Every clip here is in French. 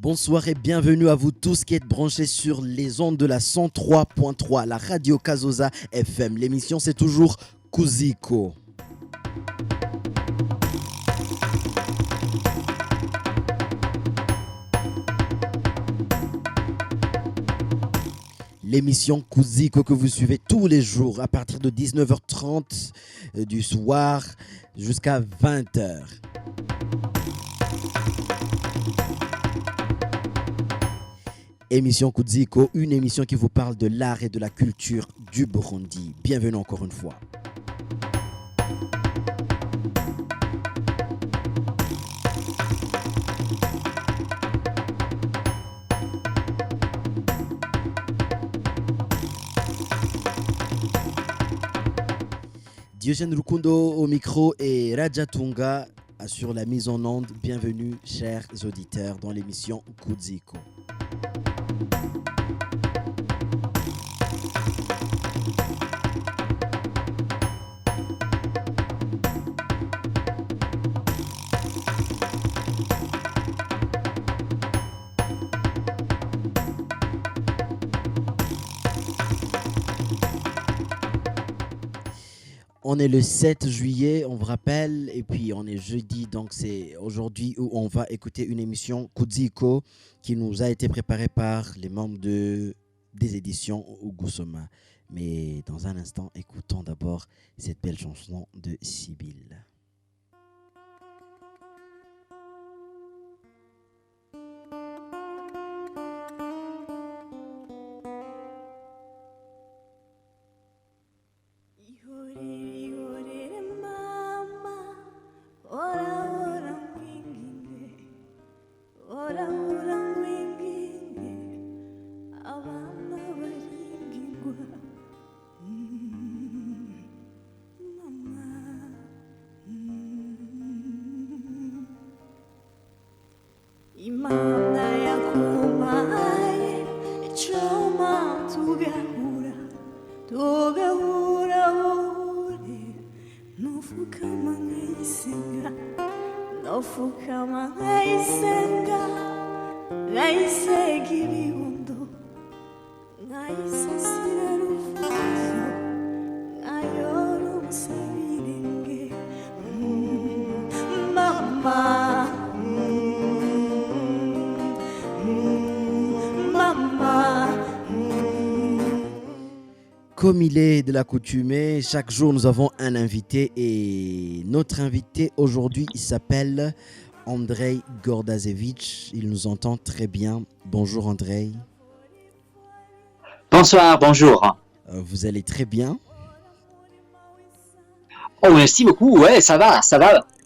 Bonsoir et bienvenue à vous tous qui êtes branchés sur les ondes de la 103.3, la radio Kazoza FM. L'émission c'est toujours Kuziko. L'émission Kuziko que vous suivez tous les jours à partir de 19h30 du soir jusqu'à 20h. Émission Kuziko, une émission qui vous parle de l'art et de la culture du Burundi. Bienvenue encore une fois. Diogène Rukundo au micro et Raja Tunga assure la mise en onde. Bienvenue, chers auditeurs, dans l'émission Kuziko. On est le 7 juillet, on vous rappelle, et puis on est jeudi, donc c'est aujourd'hui où on va écouter une émission Kuziko qui nous a été préparée par les membres des éditions Ugusoma. Mais dans un instant, écoutons d'abord cette belle chanson de Sibylle. Comme il est de l'accoutumée, chaque jour nous avons un invité et notre invité aujourd'hui il s'appelle Andrej Gordazevic. Il nous entend très bien. Bonjour Andrej. Bonsoir, bonjour. Vous allez très bien? Oh, merci beaucoup, ouais, ça va.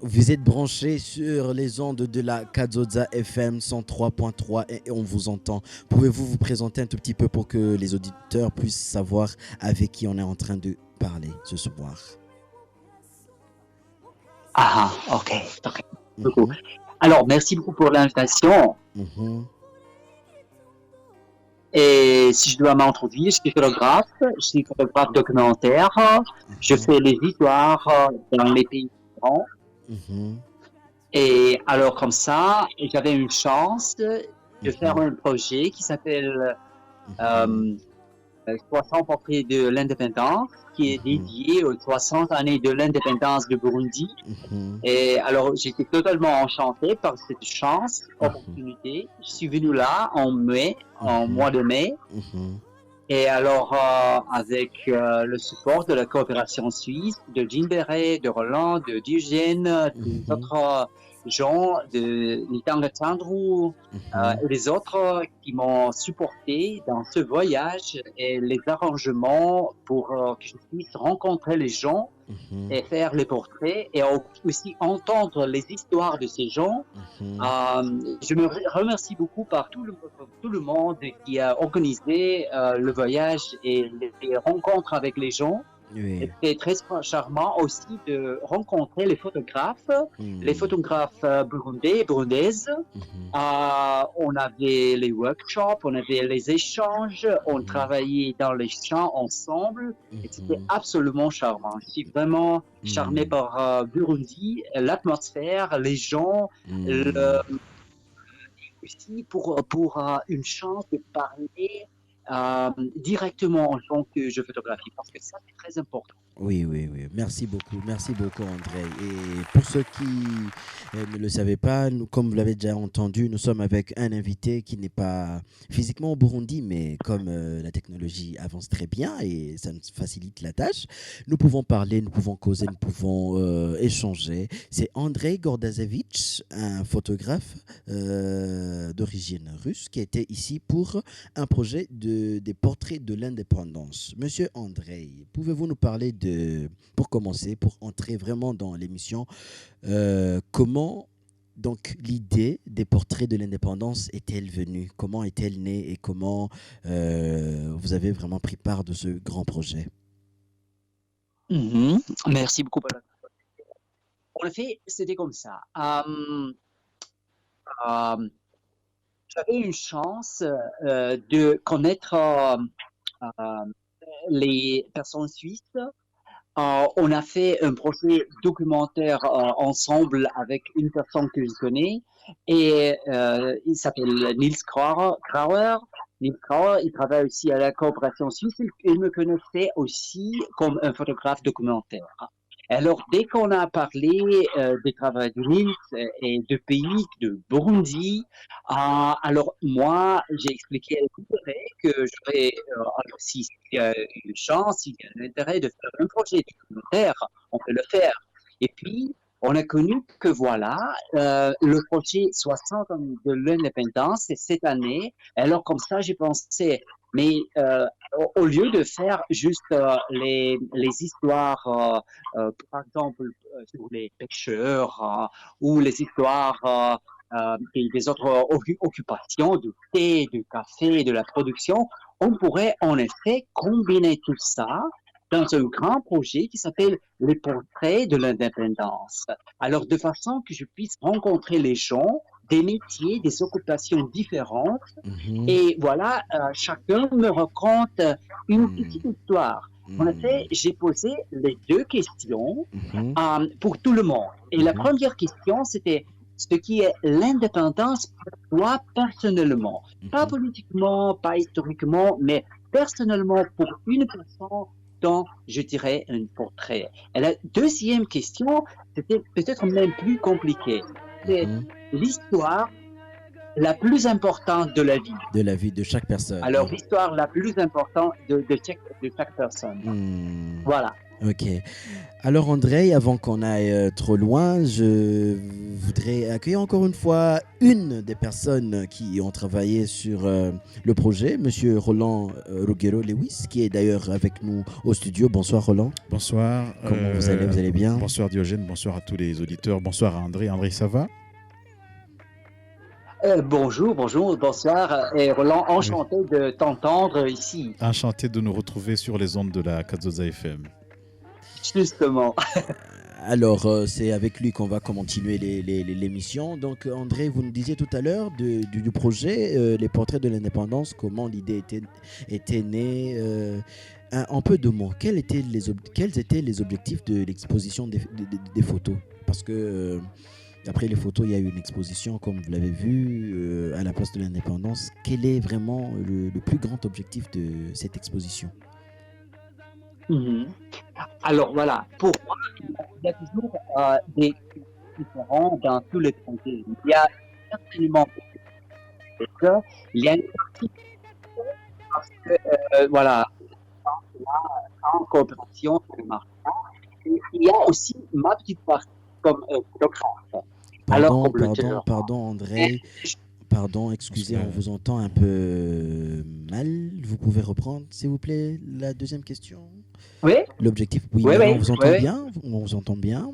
Vous êtes branché sur les ondes de la Kazoza FM 103.3 et on vous entend. Pouvez-vous vous présenter un tout petit peu pour que les auditeurs puissent savoir avec qui on est en train de parler ce soir? Ah, ok. Alors, merci beaucoup pour l'invitation. Et si je dois m'introduire, je suis photographe documentaire. Je fais les histoires dans les pays différents. Et alors comme ça, j'avais une chance de faire un projet qui s'appelle 300 portraits de l'indépendance, qui est dédié aux 300 années de l'indépendance du Burundi. Et alors j'étais totalement enchanté par cette chance, opportunité. Je suis venu là en mois de mai. Et alors, avec le support de la coopération suisse, de Jean Beret, de Roland, de Diogène, des autres gens, de Nitanga Tandru, et les autres qui m'ont supporté dans ce voyage et les arrangements pour que je puisse rencontrer les gens et faire les portraits et aussi entendre les histoires de ces gens. Je me remercie beaucoup par tout le monde qui a organisé le voyage et les rencontres avec les gens. Oui. C'était très charmant aussi de rencontrer les photographes burundais et burundaises. On avait les workshops, on avait les échanges, on travaillait dans les champs ensemble. Et c'était absolument charmant. Je suis vraiment charmé par Burundi, l'atmosphère, les gens, aussi pour une chance de parler directement en tant que je photographie, parce que ça, c'est très important. Oui, oui, oui. Merci beaucoup, André. Et pour ceux qui ne le savaient pas, comme vous l'avez déjà entendu, nous sommes avec un invité qui n'est pas physiquement au Burundi, mais comme la technologie avance très bien et ça nous facilite la tâche, nous pouvons parler, nous pouvons causer, nous pouvons échanger. C'est Andrei Gordazevitch, un photographe d'origine russe qui était ici pour un projet des portraits de l'indépendance. Monsieur Andrei, pouvez-vous nous parler pour commencer, pour entrer vraiment dans l'émission, comment donc l'idée des portraits de l'indépendance est-elle venue? Comment est-elle née et comment vous avez vraiment pris part de ce grand projet? Merci beaucoup. En effet, c'était comme ça. J'avais une chance de connaître les personnes suisses. On a fait un projet documentaire ensemble avec une personne que je connais et il s'appelle Niels Krauer. Niels Krauer, il travaille aussi à la coopération suisse. Il me connaissait aussi comme un photographe documentaire. Alors, dès qu'on a parlé des travaux de Niels et de pays, de Burundi, alors moi, j'ai expliqué à l'intérêt que j'aurais, alors s'il y a une chance, s'il y a un intérêt de faire un projet documentaire, on peut le faire. Et puis, on a connu que voilà, le projet 60 ans de l'indépendance, c'est cette année. Alors, comme ça, j'ai pensé, mais au lieu de faire juste les histoires, par exemple, sur les pêcheurs ou les histoires des autres occupations, du thé, du café, de la production, on pourrait en effet combiner tout ça dans un grand projet qui s'appelle les portraits de l'indépendance. Alors, de façon que je puisse rencontrer les gens des métiers, des occupations différentes. Et voilà, chacun me raconte une petite histoire. En effet, j'ai posé les deux questions pour tout le monde. Et la première question, c'était ce qui est l'indépendance pour toi personnellement. Pas politiquement, pas historiquement, mais personnellement pour une personne dont je dirais un portrait. Et la deuxième question, c'était peut-être même plus compliqué. C'est l'histoire la plus importante de la vie. De la vie de chaque personne. Alors, l'histoire la plus importante de chaque personne. Voilà. Ok. Alors André, avant qu'on aille trop loin, je voudrais accueillir encore une fois une des personnes qui ont travaillé sur le projet, Monsieur Roland Ruggiero-Lewis, qui est d'ailleurs avec nous au studio. Bonsoir Roland. Bonsoir. Comment vous allez? Vous allez bien? Bonsoir Diogène, bonsoir à tous les auditeurs. Bonsoir à André. André, ça va? Bonjour, bonsoir. Et Roland, enchanté de t'entendre ici. Enchanté de nous retrouver sur les ondes de la Kazoza FM. Justement. Alors, c'est avec lui qu'on va continuer l'émission. Donc, André, vous nous disiez tout à l'heure du projet Les Portraits de l'Indépendance, comment l'idée était née. En peu de mots, quels étaient les objectifs de l'exposition des photos? Parce que après les photos, il y a eu une exposition, comme vous l'avez vu, à la place de l'Indépendance. Quel est vraiment le plus grand objectif de cette exposition? Alors voilà, pour moi, il y a toujours des différents dans tous les projets. Il y a certainement il y a une partie parce que voilà, en coopération sur le marché. Il y a aussi ma petite partie comme photographe. Pardon André. Pardon, excusez, on vous entend un peu mal. Vous pouvez reprendre, s'il vous plaît, la deuxième question? Oui. L'objectif, oui, on vous entend bien. On vous entend bien.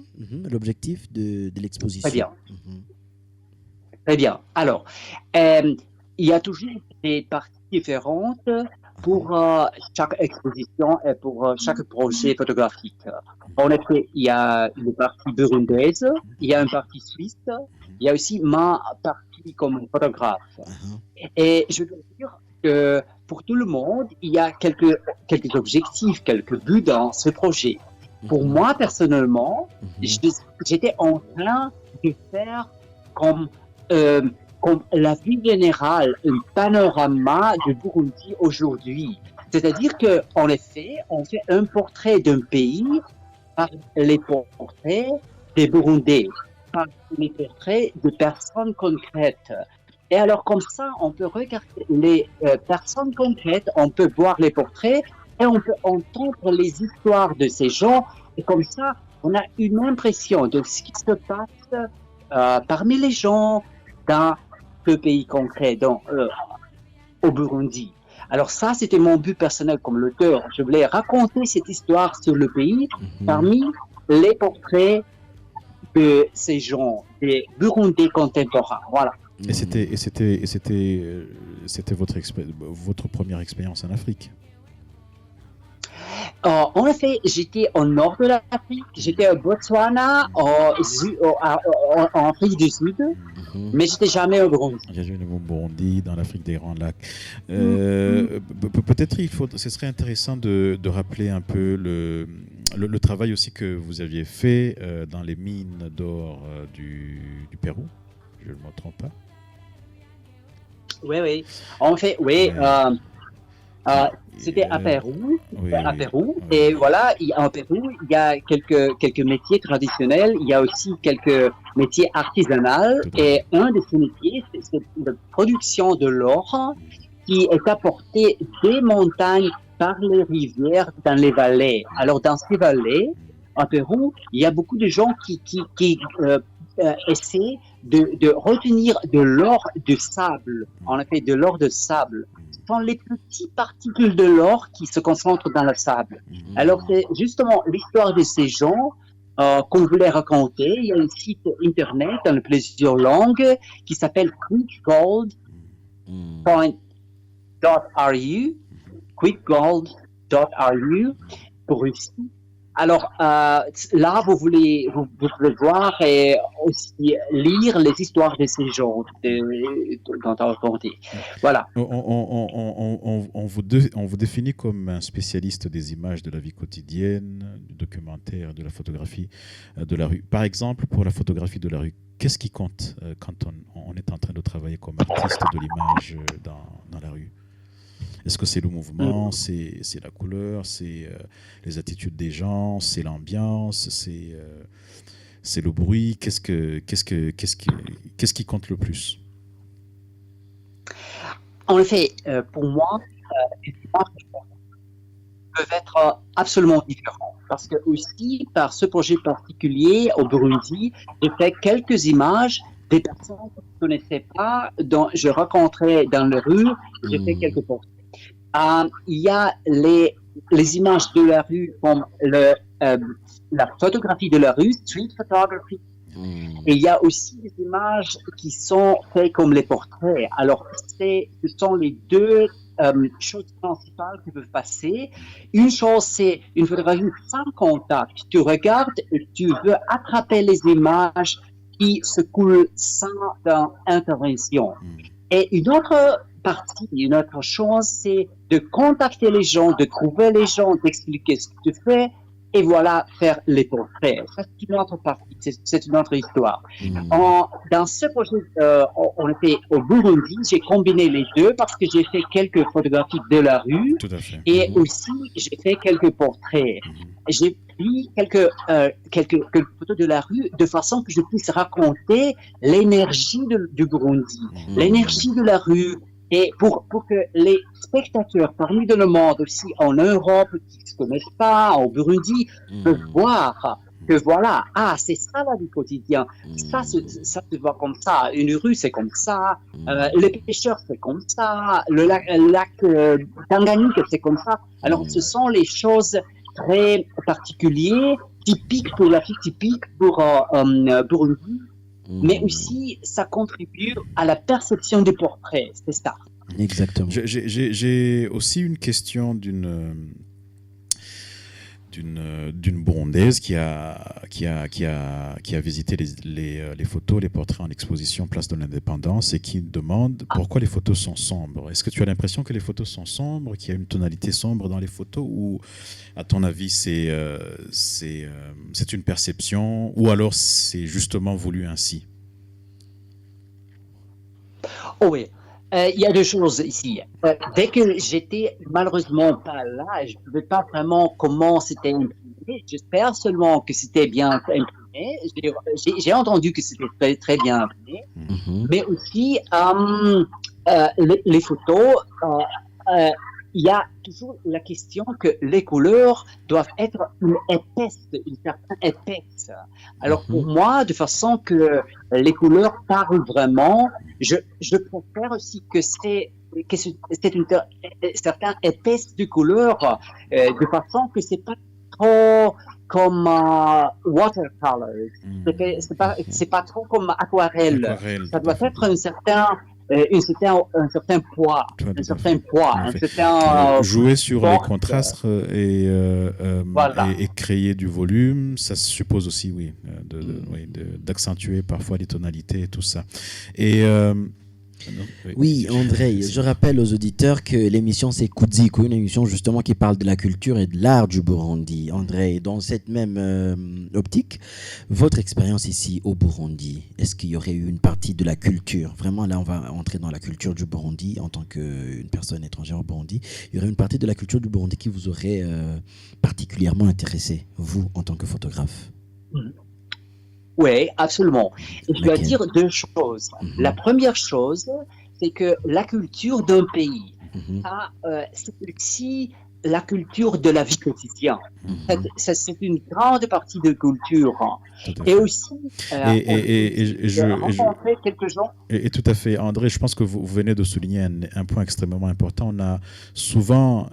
L'objectif de l'exposition. Très bien. Très bien. Alors, il y a toujours des parties différentes pour chaque exposition et pour chaque projet photographique. En effet, il y a une partie burundaise, il y a une partie suisse, il y a aussi ma partie comme photographe. Et je veux dire que pour tout le monde, il y a quelques objectifs, quelques buts dans ce projet. Pour moi, personnellement, j'étais en train de faire comme comme la vue générale, un panorama du Burundi aujourd'hui. C'est-à-dire qu'en effet, on fait un portrait d'un pays par les portraits des Burundais, par les portraits de personnes concrètes. Et alors comme ça, on peut regarder les personnes concrètes, on peut voir les portraits et on peut entendre les histoires de ces gens. Et comme ça, on a une impression de ce qui se passe parmi les gens dans ce pays concret, au Burundi. Alors ça, c'était mon but personnel comme l'auteur. Je voulais raconter cette histoire sur le pays parmi les portraits de ces gens, des Burundais contemporains. Voilà. Et c'était votre première expérience en Afrique. En effet, j'étais au nord de l'Afrique, j'étais au Botswana, en Afrique du Sud, mais j'étais jamais au Burundi. J'ai vu au Burundi, dans l'Afrique des Grands Lacs. Peut-être ce serait intéressant de rappeler un peu le travail aussi que vous aviez fait dans les mines d'or du Pérou. Je ne me trompe pas. Oui. En fait, oui. C'était à Pérou, et voilà, en Pérou, il y a quelques métiers traditionnels, il y a aussi quelques métiers artisanaux, et un de ces métiers, c'est la production de l'or qui est apporté des montagnes par les rivières dans les vallées. Alors, dans ces vallées, en Pérou, il y a beaucoup de gens qui essaient de retenir de l'or de sable, en effet, de l'or de sable. Ce sont les petites particules de l'or qui se concentrent dans le sable. Alors, c'est justement l'histoire de ces gens qu'on voulait raconter. Il y a un site internet dans plusieurs langues qui s'appelle quickgold.ru pour Russie. Alors là, vous pouvez voir et aussi lire les histoires de ces gens dont on a raconté. Voilà. On vous définit comme un spécialiste des images de la vie quotidienne, du documentaire, de la photographie de la rue. Par exemple, pour la photographie de la rue, qu'est-ce qui compte quand on est en train de travailler comme artiste de l'image dans la rue ? Est-ce que c'est le mouvement, c'est la couleur, c'est les attitudes des gens, c'est l'ambiance, c'est le bruit? Qu'est-ce qui compte le plus? En effet, pour moi, les images peuvent être absolument différentes. Parce que aussi, par ce projet particulier au Burundi, j'ai fait quelques images des personnes que je ne connaissais pas, dont je rencontrais dans les rues, j'ai fait quelques portraits. Il y a les images de la rue comme la photographie de la rue, street photography. Et il y a aussi des images qui sont faites comme les portraits. Alors, ce sont les deux choses principales qui peuvent passer. Une chose, c'est une photographie sans contact. Tu regardes et tu veux attraper les images qui se coulent sans intervention. Et une autre chose, c'est de contacter les gens, de trouver les gens, d'expliquer ce que tu fais, et voilà, faire les portraits. Ça, c'est une autre partie, c'est une autre histoire. Dans ce projet, on était au Burundi, j'ai combiné les deux parce que j'ai fait quelques photographies de la rue, et aussi j'ai fait quelques portraits. J'ai pris quelques photos de la rue de façon que je puisse raconter l'énergie du Burundi, l'énergie de la rue, et pour que les spectateurs parmi le monde, aussi en Europe, qui ne se connaissent pas, au Burundi, peuvent voir que voilà, c'est ça la vie quotidienne, ça se voit comme ça, une rue c'est comme ça, les pêcheurs c'est comme ça, le lac Tanganyika c'est comme ça. Alors ce sont les choses très particulières, typiques pour l'Afrique, typiques pour Burundi. Mais aussi, ça contribue à la perception des portraits, c'est ça. Exactement. J'ai aussi une question d'une Burundaise qui a visité les photos, les portraits en exposition Place de l'Indépendance et qui demande pourquoi les photos sont sombres. Est-ce que tu as l'impression que les photos sont sombres, qu'il y a une tonalité sombre dans les photos, ou à ton avis c'est une perception, ou alors c'est justement voulu ainsi? Oh oui, il y a deux choses ici. Dès que j'étais malheureusement pas là, je ne savais pas vraiment comment c'était imprimé. J'espère seulement que c'était bien imprimé. J'ai entendu que c'était très, très bien imprimé, Mhm. mais aussi les photos. Euh, il y a toujours la question que les couleurs doivent être une certaine épaisse. Alors pour Mhm. moi, de façon que les couleurs parlent vraiment, je préfère aussi c'est une certaine épaisse de couleur, de façon que c'est pas trop comme watercolor. C'est pas trop comme aquarelle. Aquarelle, Ça tout à doit fait. être un Tout à certain fait. poids, Tout à un fait. certain Jouer sur les force. contrastes Voilà. et créer du volume, ça suppose aussi, oui, oui, d'accentuer parfois les tonalités et tout ça. Et non, Oui, André, je rappelle aux auditeurs que l'émission c'est Kudziko, une émission justement qui parle de la culture et de l'art du Burundi. André, dans cette même optique, votre expérience ici au Burundi, est-ce qu'il y aurait eu une partie de la culture? Vraiment, là, on va entrer dans la culture du Burundi en tant qu'une personne étrangère au Burundi. Il y aurait une partie de la culture du Burundi qui vous aurait particulièrement intéressé, vous, en tant que photographe? Oui, absolument. Et je dois Laquelle? dire deux choses. La Mhm, première chose, c'est que la culture d'un pays, mhm, c'est aussi la culture de la vie quotidienne. Mhm. C'est une grande partie de culture. Tout à Et fait. aussi, on peut aussi Et rencontrer quelques gens. et tout à fait, André, je pense que vous venez de souligner un point extrêmement important. On a souvent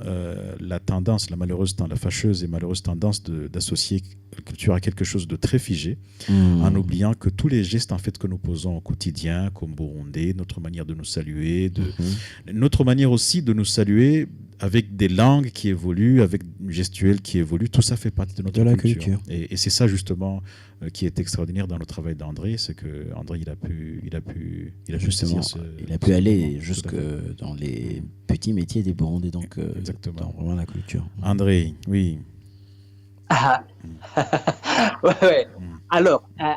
la tendance, la fâcheuse et malheureuse tendance d'associer la culture à quelque chose de très figé, en mhm, oubliant que tous les gestes en fait que nous posons au quotidien, comme Burundais, notre manière de nous saluer, mhm. notre manière aussi de nous saluer avec des langues qui évoluent, avec une gestuelle qui évolue, tout ça fait partie de notre De la culture. culture. Et c'est ça justement qui est extraordinaire dans le travail d'André, c'est que André il a pu Justement, saisir il a pu ce moment. aller Tout à jusque fait. dans les Mm. petits métiers des Burundais, donc dans Exactement. vraiment la culture. André, oui. Ah, Mm. ouais, ouais. Mm.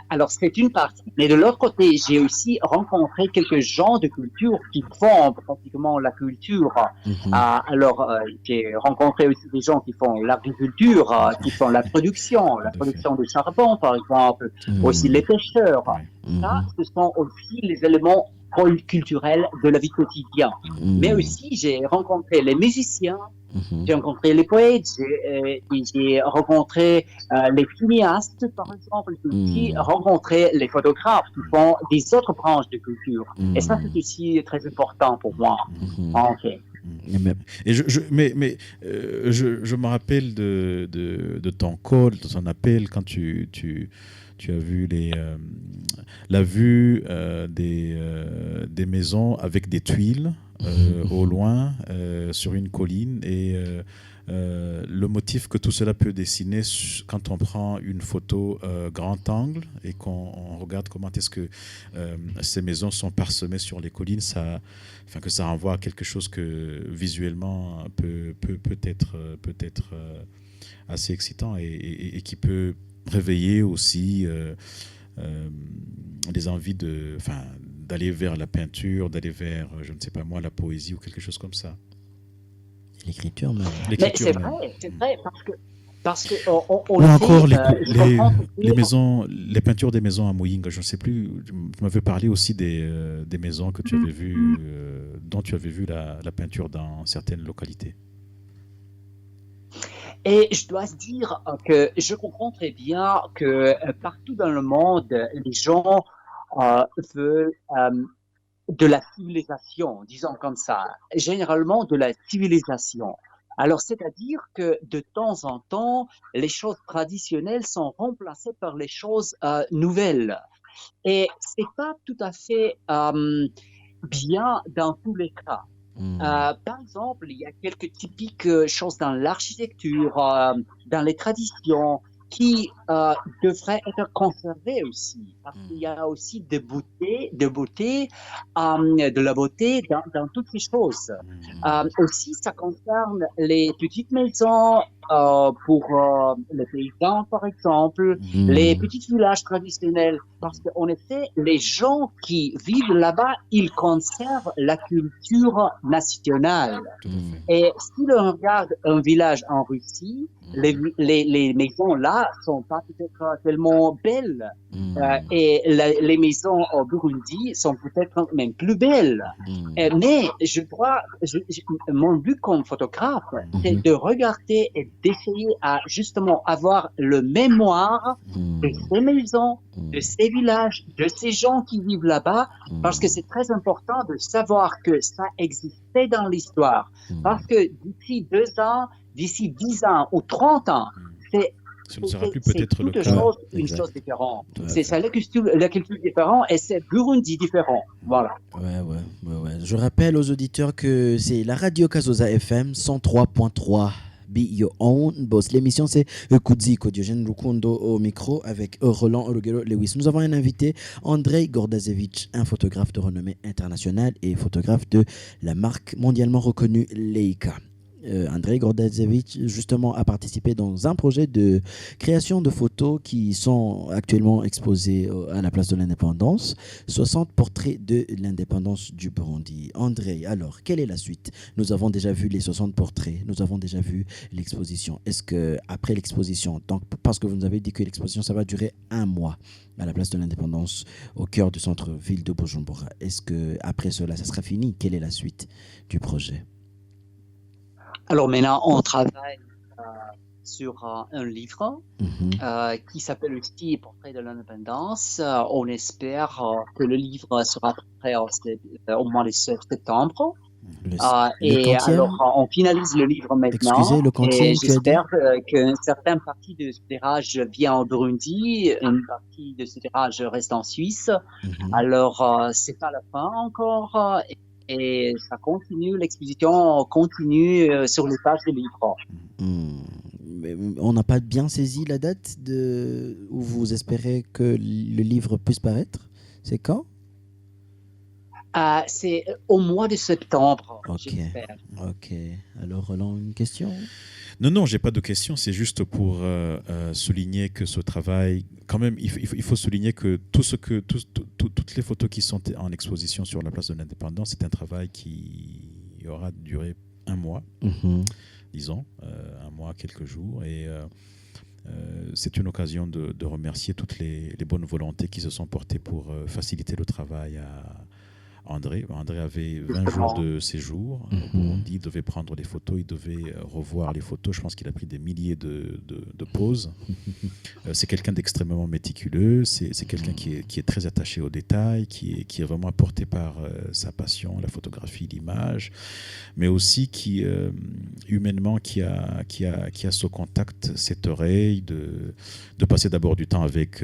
Alors c'est une partie. Mais de l'autre côté, j'ai aussi rencontré quelques gens de culture qui font pratiquement la culture. Mhm, J'ai rencontré aussi des gens qui font l'agriculture, qui font la Tout à fait. production de charbon, par exemple, aussi les mhm, pêcheurs. Oui. Ça, mhm, ce sont aussi les éléments culturels de la vie quotidienne. Mais mhm, aussi, j'ai rencontré les musiciens, mhm, j'ai rencontré les poètes, j'ai rencontré les cinéastes, par exemple, j'ai aussi mhm, rencontré les photographes qui font des autres branches de culture. Et ça, c'est mhm, aussi très important pour moi. mhm. Ok. Et même- Et je me rappelle de ton call, de ton appel, quand tu as vu la vue des maisons avec des tuiles au loin sur une colline et le motif que tout cela peut dessiner quand on prend une photo grand angle et qu'on regarde comment est-ce que ces maisons sont parsemées sur les collines, enfin que ça renvoie à quelque chose que visuellement peut être assez excitant et qui peut réveiller aussi des envies enfin, d'aller vers la peinture, d'aller vers, je ne sais pas moi, la poésie ou quelque chose comme ça. L'écriture même. Mais L'écriture même. c'est vrai, parce que on Ou le sait, encore je comprends tout à les fait. maisons, les peintures des maisons à Muyinga. Je ne sais plus, tu m'avais parlé aussi des maisons que tu avais vues, dont tu avais vu la peinture dans certaines localités. Et je dois dire que je comprends très bien que partout dans le monde, les gens veulent de la civilisation, disons comme ça, généralement de la civilisation. Alors, c'est-à-dire que de temps en temps, les choses traditionnelles sont remplacées par les choses nouvelles. Et c'est pas tout à fait bien dans tous les cas. Mhm, Par exemple, il y a quelques typiques choses dans l'architecture, dans les traditions, qui devrait être conservé aussi, parce qu'il y a aussi de la beauté dans toutes les choses. Aussi, ça concerne les petites maisons pour les paysans, par exemple, les petits villages traditionnels, parce qu'en effet, les gens qui vivent là-bas, ils conservent la culture nationale. Et si l'on regarde un village en Russie, les maisons là sont pas peut-être tellement belles. Et les maisons au Burundi sont peut-être même plus belles. Mais mon but comme photographe, c'est de regarder et d'essayer à justement avoir le mémoire de ces maisons, de ces villages, de ces gens qui vivent là-bas, parce que c'est très important de savoir que ça existait dans l'histoire. Parce que d'ici 2 ans, d'ici 10 ans ou 30 ans, ce ne sera plus peut-être le cas. Une chose différente. C'est ça, la culture différente et c'est Burundi différent. Voilà. Ouais. Je rappelle aux auditeurs que c'est la radio Kazoza FM 103.3. Be Your Own Boss. L'émission, c'est Kudziko, Diogène Rukundo au micro avec Roland Ologero Lewis. Nous avons un invité, Andrei Gordazevich, un photographe de renommée internationale et photographe de la marque mondialement reconnue Leica. Andrei Gordazevich, justement, a participé dans un projet de création de photos qui sont actuellement exposés à la place de l'indépendance. 60 portraits de l'indépendance du Burundi. Andrei, alors, quelle est la suite? Nous avons déjà vu les 60 portraits, nous avons déjà vu l'exposition. Est-ce qu'après l'exposition, donc, parce que vous nous avez dit que l'exposition, ça va durer 1 mois à la place de l'indépendance, au cœur du centre-ville de Bujumbura, est-ce qu'après cela, ça sera fini? Quelle est la suite du projet? Alors maintenant, on travaille sur un livre qui s'appelle aussi Portrait de l'indépendance. On espère que le livre sera prêt au mois de septembre. Et alors, on finalise le livre maintenant. Excusez, le quantième, et j'espère qu'une certaine partie de ce tirage vient au Burundi, une partie de ce tirage reste en Suisse. Alors, c'est pas la fin encore. Et ça continue, l'exposition continue sur les pages du livre. On n'a pas bien saisi la date où vous espérez que le livre puisse paraître? C'est quand? C'est au mois de septembre. Ok. Alors, Roland, une question? Non, j'ai pas de question. C'est juste pour souligner que ce travail, quand même, il faut souligner que toutes les photos qui sont en exposition sur la place de l'Indépendance, c'est un travail qui aura duré 1 mois, disons, 1 mois, quelques jours. Et c'est une occasion de remercier toutes les bonnes volontés qui se sont portées pour faciliter le travail à André. André avait 20 jours de séjour au Burundi, il devait prendre les photos, il devait revoir les photos. Je pense qu'il a pris des milliers de pauses. C'est quelqu'un d'extrêmement méticuleux, c'est quelqu'un qui est très attaché aux détails, qui est vraiment porté par sa passion, la photographie, l'image, mais aussi qui, humainement, qui a ce contact, cette oreille, de passer d'abord du temps avec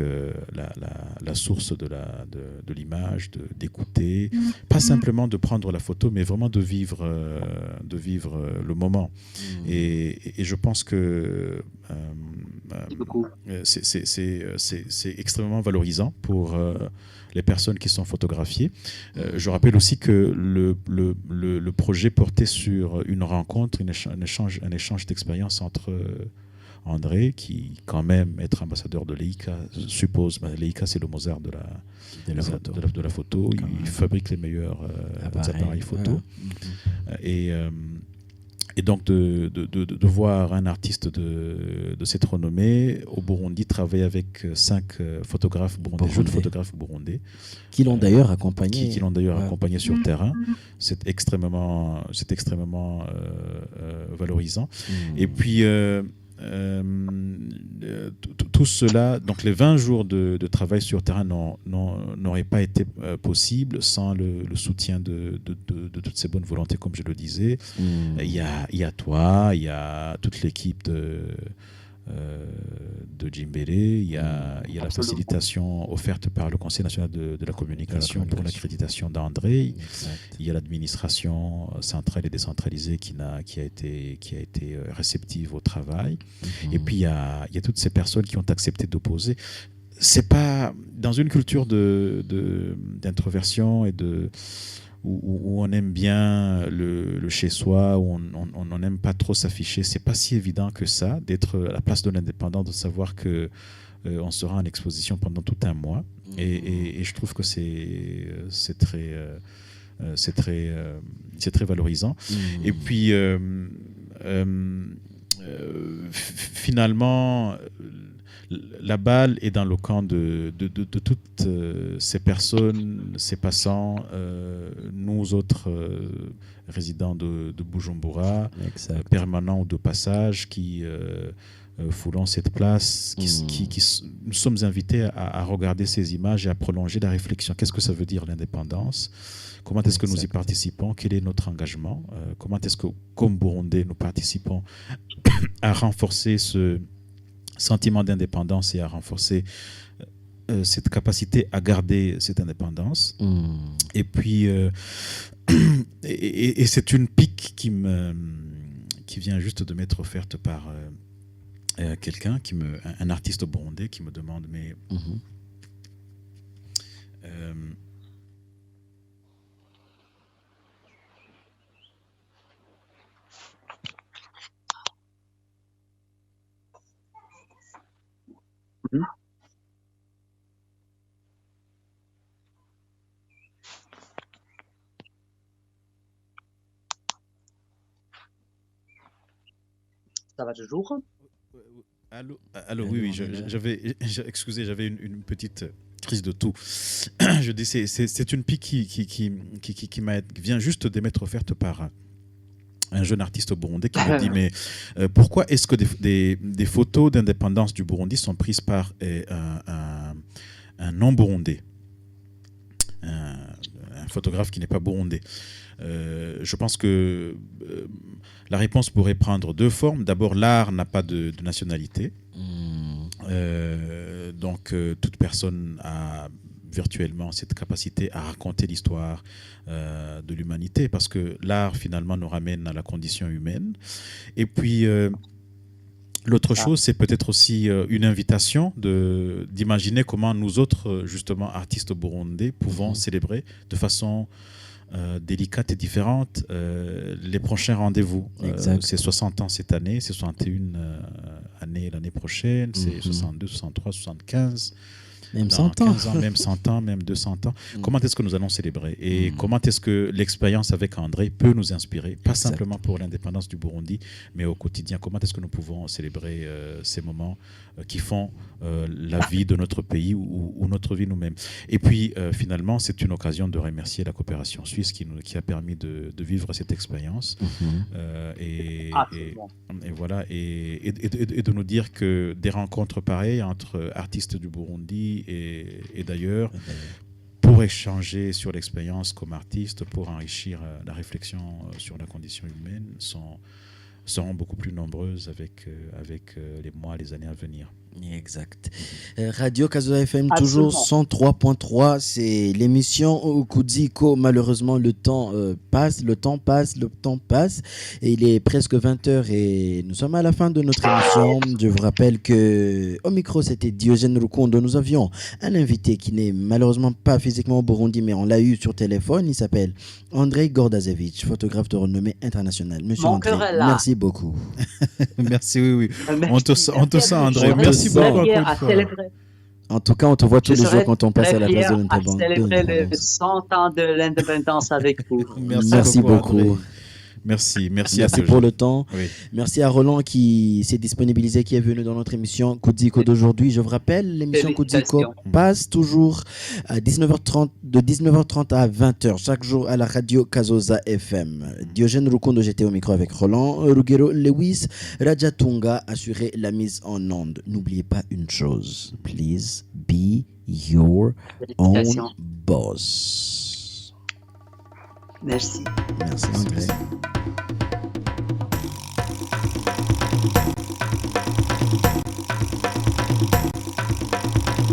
la source de l'image, d'écouter. Pas simplement de prendre la photo, mais vraiment de vivre le moment. Et je pense que c'est extrêmement valorisant pour les personnes qui sont photographiées. Je rappelle aussi que le projet portait sur une rencontre, un échange d'expériences entre André, qui quand même être ambassadeur de Leica suppose, Leica c'est le Mozart de la photo, il fabrique les meilleurs appareils photo. Et donc de voir un artiste de cette renommée au Burundi travailler avec 5 photographes burundais, jeunes photographes burundais, qui l'ont d'ailleurs accompagné, accompagné sur terrain. C'est extrêmement valorisant. Et puis tout cela, donc les 20 jours de travail sur terrain n'auraient pas été possibles sans le soutien de toutes ces bonnes volontés, comme je le disais. Il y a toi, il y a toute l'équipe de de Djimbélé, il y a la facilitation offerte par le Conseil national de la communication pour l'accréditation d'André. Il y a l'administration centrale et décentralisée qui a été réceptive au travail. Et puis, il y a toutes ces personnes qui ont accepté d'opposer. C'est pas dans une culture d'introversion et où on aime bien le chez-soi, où on n'aime pas trop s'afficher. C'est pas si évident que ça d'être à la place de l'indépendant, de savoir que on sera en exposition pendant tout un mois. Et je trouve que c'est très valorisant. Et puis finalement, la balle est dans le camp de toutes ces personnes, ces passants, nous autres résidents de Bujumbura, permanents ou de passage, qui foulons cette place, nous sommes invités à regarder ces images et à prolonger la réflexion. Qu'est-ce que ça veut dire l'indépendance ? Comment est-ce que nous y participons ? Quel est notre engagement ? Comment est-ce que, comme Burundais, nous participons à renforcer ce sentiment d'indépendance et à renforcer cette capacité à garder cette indépendance. Et puis, et c'est une pique qui vient juste de m'être offerte par quelqu'un, un artiste burundais qui me demande, mais ça va toujours? Allô, oui, excusez, j'avais une petite crise de toux. Je dis, c'est une pique qui vient juste de m'être offerte par un jeune artiste burundais qui me dit, mais pourquoi est-ce que des photos d'indépendance du Burundi sont prises par un non-burundais, un photographe qui n'est pas burundais? Je pense que la réponse pourrait prendre deux formes. D'abord, l'art n'a pas de nationalité. Donc, toute personne a virtuellement cette capacité à raconter l'histoire de l'humanité, parce que l'art, finalement, nous ramène à la condition humaine. Et puis, l'autre chose, c'est peut-être aussi une invitation d'imaginer comment nous autres, justement, artistes burundais, pouvons célébrer de façon délicate et différente les prochains rendez-vous. C'est 60 ans cette année, c'est 61 années l'année prochaine, c'est 62, 63, 75. Même 100 ans. 15 ans, même 100 ans, même 200 ans. Comment est-ce que nous allons célébrer? Et comment est-ce que l'expérience avec André peut nous inspirer, pas simplement pour l'indépendance du Burundi, mais au quotidien? Comment est-ce que nous pouvons célébrer ces moments qui font la vie de notre pays ou notre vie nous-mêmes? Et puis, finalement, c'est une occasion de remercier la coopération suisse qui a permis de vivre cette expérience. Et voilà, et de nous dire que des rencontres pareilles entre artistes du Burundi et d'ailleurs, pour échanger sur l'expérience comme artiste, pour enrichir la réflexion sur la condition humaine, seront beaucoup plus nombreuses avec les mois, les années à venir. Exact. Radio Kazoza FM, toujours 103.3, c'est l'émission Kudziko. Malheureusement, le temps passe, et il est presque 20h et nous sommes à la fin de notre émission. Je vous rappelle que au micro, c'était Diogène Rukundo. Nous avions un invité qui n'est malheureusement pas physiquement au Burundi, mais on l'a eu sur téléphone. Il s'appelle Andrei Gordazevich, photographe de renommée internationale. Monsieur Andrei, merci beaucoup. Merci, oui. On te sent, André. Merci beaucoup. En tout cas, on te voit tous les jours quand on passe à la place de l'indépendance. Célébrer les 100 ans de l'indépendance avec vous. Merci beaucoup. Merci pour le temps. Oui. Merci à Roland qui s'est disponibilisé, qui est venu dans notre émission Kudziko d'aujourd'hui. Je vous rappelle, l'émission Kudziko passe toujours à 19h30, de 19h30 à 20h, chaque jour à la radio Kazoza FM. Diogène Rukundo, j'étais au micro avec Roland. Rugero Lewis, Rajatunga assurait la mise en onde. N'oubliez pas une chose, please be your own boss. Merci. Merci.